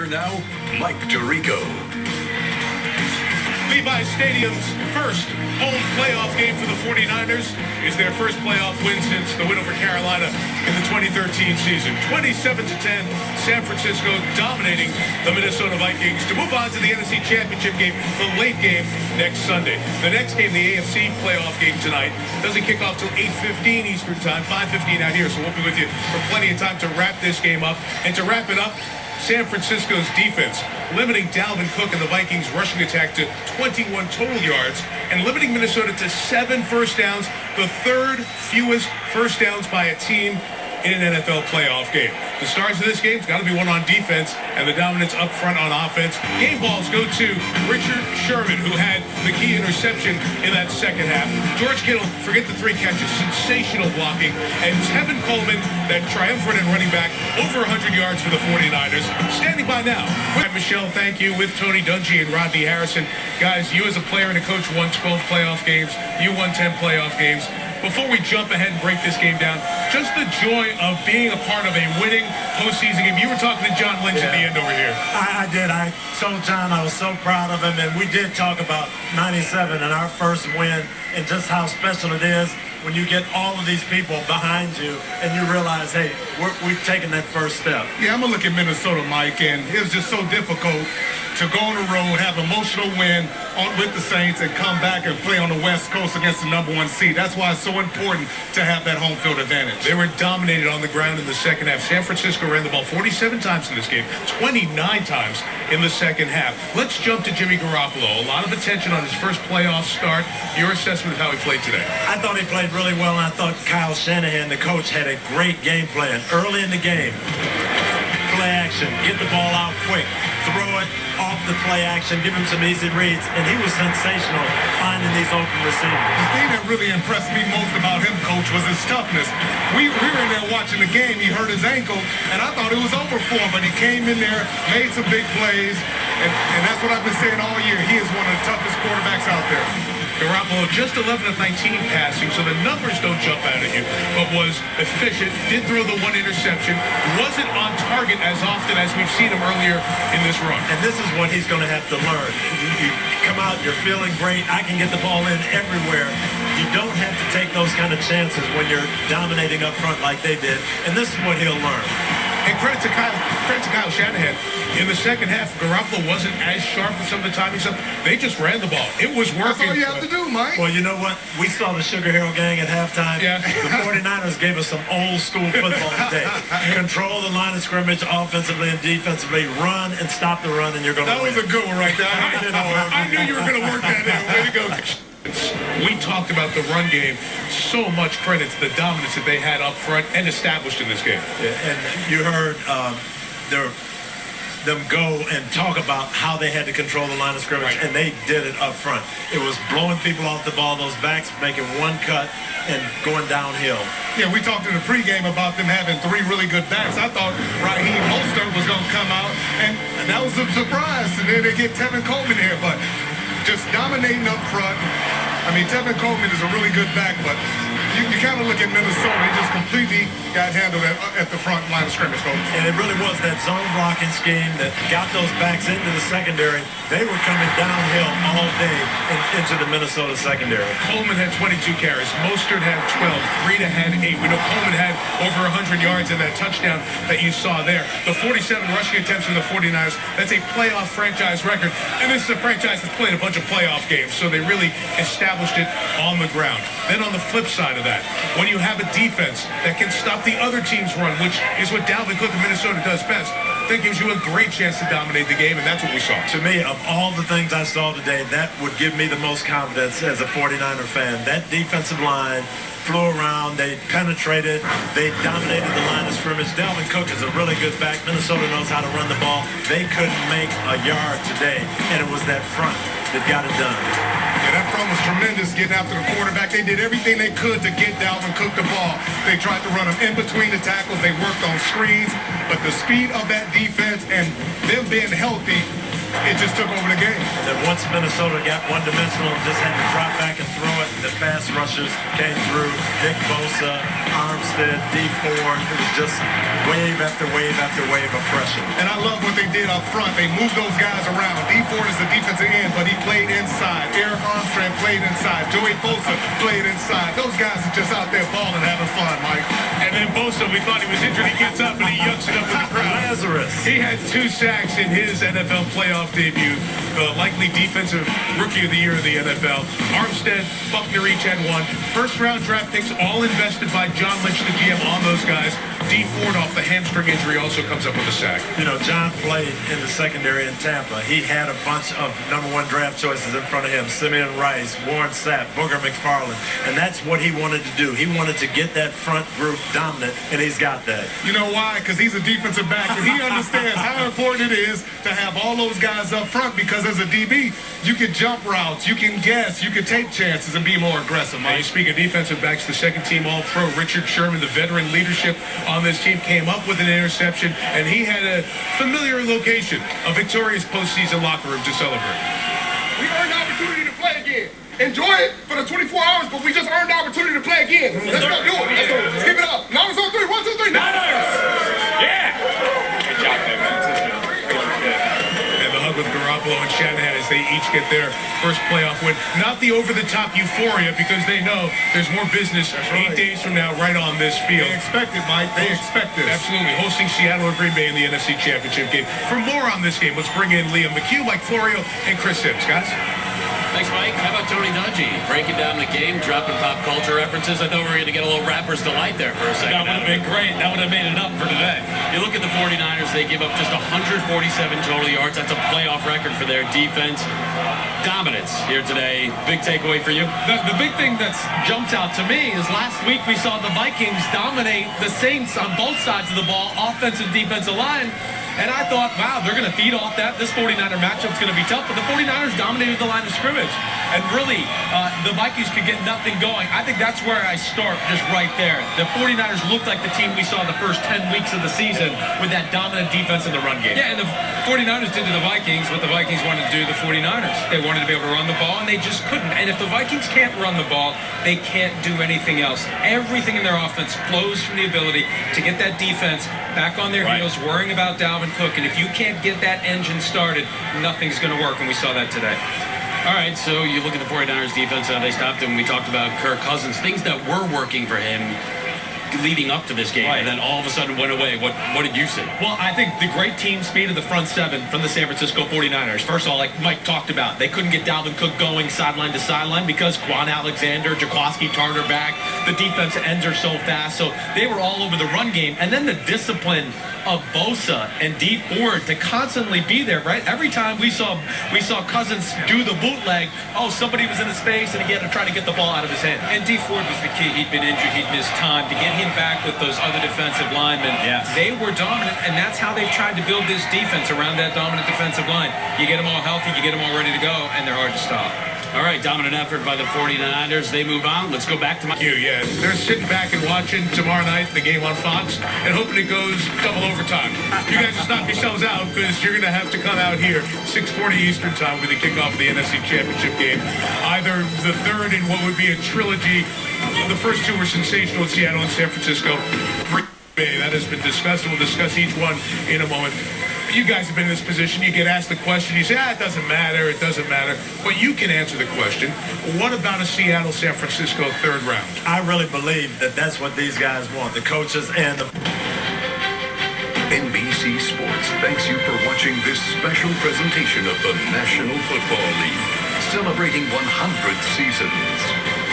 Here now, Mike Tirico. Levi's Stadium's first home playoff game for the 49ers is their first playoff win since the win over Carolina in the 2013 season. 27-10, San Francisco dominating the Minnesota Vikings to move on to the NFC Championship game, the late game next Sunday. The next game, the AFC playoff game tonight, doesn't kick off till 8:15 Eastern Time, 5:15 out here, so we'll be with you for plenty of time to wrap this game up. And to wrap it up, San Francisco's defense limiting Dalvin Cook and the Vikings rushing attack to 21 total yards and limiting Minnesota to 7 first downs, the third fewest first downs by a team in an NFL playoff game. The stars of this game's got to be one on defense and the dominance up front on offense. Game balls go to Richard Sherman, who had the key interception in that second half. George Kittle, forget the 3 catches, sensational blocking. And Tevin Coleman, that triumvirate and running back, over 100 yards for the 49ers. Standing by now. Michelle, thank you, with Tony Dungy and Rodney Harrison. Guys, you as a player and a coach won 12 playoff games. You won 10 playoff games. Before we jump ahead and break this game down, just the joy of being a part of a winning postseason game. You were talking to John Lynch at the end over here. I did. I told John I was so proud of him, and we did talk about 97 and our first win and just how special it is when you get all of these people behind you and you realize, hey, we've taken that first step. Yeah, I'm going to look at Minnesota, Mike, and it was just so difficult to go on the road, have an emotional win with the Saints, and come back and play on the West Coast against the #1 seed. That's why it's so important to have that home field advantage. They were dominated on the ground in the second half. San Francisco ran the ball 47 times in this game, 29 times in the second half. Let's jump to Jimmy Garoppolo. A lot of attention on his first playoff start. Your assessment of how he played today? I thought he played really well, and I thought Kyle Shanahan, the coach, had a great game plan early in the game. Play action, get the ball out quick, throw it off the play action, give him some easy reads, and he was sensational finding these open receivers. The thing that really impressed me most about him, Coach, was his toughness. We were in there watching the game. He hurt his ankle, and I thought it was over for him, but he came in there, made some big plays, and that's what I've been saying all year. He is one of the toughest quarterbacks out there. Garoppolo just 11 of 19 passing, so the numbers don't jump out at you, but was efficient, did throw the 1 interception, wasn't on target as often as we've seen him earlier in this run. And this is what he's going to have to learn. You come out, you're feeling great, I can get the ball in everywhere. You don't have to take those kind of chances when you're dominating up front like they did, and this is what he'll learn. And credit to Kyle Shanahan. In the second half, Garoppolo wasn't as sharp with some of the timing stuff. They just ran the ball. It was working. That's all you have to do, Mike. Well, you know what? We saw the Sugar Hill Gang at halftime. Yeah. The 49ers gave us some old school football today. Control the line of scrimmage offensively and defensively. Run and stop the run, and you're going to win. That was a good one right there. I knew you were going to work that in. Way to go. We talked about the run game. So much credit to the dominance that they had up front and established in this game. Yeah, and you heard them go and talk about how they had to control the line of scrimmage, and they did it up front. It was blowing people off the ball, those backs making one cut and going downhill. Yeah, we talked in the pregame about them having 3 really good backs. I thought Raheem Mostert was going to come out, and that was a surprise. And then they get Tevin Coleman here, but just dominating up front. I mean, Tevin Coleman is a really good back, but you kind of look at Minnesota, they just completely got handled at the front line of scrimmage, folks. And it really was that zone blocking scheme that got those backs into the secondary. They were coming downhill all day and into the Minnesota secondary. Coleman had 22 carries. Mostert had 12. Breida had 8. We know Coleman had over 100 yards in that touchdown that you saw there. The 47 rushing attempts from the 49ers, that's a playoff franchise record. And this is a franchise that's played a bunch of playoff games, so they really established it on the ground. Then on the flip side of that, when you have a defense that can stop the other team's run, which is what Dalvin Cook of Minnesota does best, that gives you a great chance to dominate the game, and that's what we saw. To me, of all the things I saw today, that would give me the most confidence as a 49er fan. That defensive line flew around, they penetrated, they dominated the line of scrimmage. Dalvin Cook is a really good back. Minnesota knows how to run the ball. They couldn't make a yard today, and it was that front that got it done. Yeah, that front was tremendous getting after the quarterback. They did everything they could to get Dalvin Cook the ball. They tried to run him in between the tackles. They worked on screens. But the speed of that defense and them being healthy, it just took over the game. And then once Minnesota got one-dimensional and just had to drop back and throw it, the fast rushers came through. Nick Bosa, Armstead, D Ford. It was just wave after wave after wave of pressure. And I love what they did up front. They moved those guys around. D Ford is the defensive end, but he played inside. Eric Armstrong played inside. Joey Bosa played inside. Those guys are just out there balling, having fun, Mike. And then Bosa, we thought he was injured. He gets up and he yucks it up with the crowd. Lazarus. He had 2 sacks in his NFL playoff debut. The likely defensive rookie of the year of the NFL. Armstead, Buckner each had 1. First-round draft picks all invested by John Lynch, the GM, on those guys. D Ford off the hamstring injury also comes up with a sack. You know, John played in the secondary in Tampa. He had a bunch of #1 draft choices in front of him. Simeon Rice, Warren Sapp, Booger McFarland. And that's what he wanted to do. He wanted to get that front group dominant, and he's got that. You know why? Because he's a defensive back, and he understands how important it is to have all those guys up front, because as a DB, you can jump routes, you can guess, you can take chances and be more aggressive, Mike. Hey, speaking of defensive backs, the second-team All-Pro Richard Sherman, the veteran leadership on this team, came up with an interception, and he had a familiar location, a victorious postseason locker room to celebrate. We earned the opportunity to play again. Enjoy it for the 24 hours, but we just earned the opportunity to play again. Let's go do it. Let's go. Let's give it up. Niners on 3. 1, 2, 3. Niners! Yeah! Good job, man. And the hug with Garoppolo and Shanahan as they each get their first playoff win. Not the over-the-top euphoria, because they know there's more business 8 days from now right on this field. They expect it, Mike. They expect this. Absolutely. Hosting Seattle or Green Bay in the NFC Championship game. For more on this game, let's bring in Liam McHugh, Mike Florio, and Chris Sims. Guys? Thanks, Mike. How about Tony Dungy breaking down the game, dropping pop culture references? I thought we were going to get a little rapper's delight there for a second. That would have been great. That would have made it up for today. You look at the 49ers, they give up just 147 total yards. That's a playoff record for their defense. Dominance here today. Big takeaway for you? The big thing that's jumped out to me is last week we saw the Vikings dominate the Saints on both sides of the ball, offensive and defensive line. And I thought, wow, they're going to feed off that. This 49er matchup's going to be tough. But the 49ers dominated the line of scrimmage. And really, the Vikings could get nothing going. I think that's where I start, just right there. The 49ers looked like the team we saw the first 10 weeks of the season with that dominant defense in the run game. Yeah, and the 49ers did to the Vikings what the Vikings wanted to do to the 49ers. They wanted to be able to run the ball, and they just couldn't. And if the Vikings can't run the ball, they can't do anything else. Everything in their offense flows from the ability to get that defense back on their heels, worrying about Dalvin Cook. And if you can't get that engine started, nothing's going to work, and we saw that today. All right, so you look at the 49ers defense, they stopped him. We talked about Kirk Cousins, things that were working for him leading up to this game, and then all of a sudden went away. What did you see? Well, I think the great team speed of the front seven from the San Francisco 49ers. First of all, like Mike talked about, they couldn't get Dalvin Cook going sideline to sideline because Quan Alexander, Jaquaski Tarter back. The defensive ends are so fast, so they were all over the run game. And then the discipline of Bosa and D Ford to constantly be there, right? Every time we saw Cousins do the bootleg, somebody was in his space and he had to try to get the ball out of his hand. And D Ford was the key. He'd been injured. He'd missed time. To get him back with those other defensive linemen, they were dominant, and that's how they've tried to build this defense around that dominant defensive line. You get them all healthy, you get them all ready to go, and they're hard to stop. All right, dominant effort by the 49ers. They move on. Let's go back to my... Yeah, they're sitting back and watching tomorrow night the game on Fox and hoping it goes double overtime. You guys just knock yourselves out because you're going to have to come out here 6:40 Eastern time with the kickoff of the NFC Championship game. Either the third in what would be a trilogy. The first 2 were sensational in Seattle and San Francisco. That has been discussed, and we'll discuss each one in a moment. You guys have been in this position. You get asked the question. You say, it doesn't matter. It doesn't matter. But you can answer the question. What about a Seattle-San Francisco third round? I really believe that that's what these guys want, the coaches and the... NBC Sports thanks you for watching this special presentation of the National Football League, celebrating 100 seasons.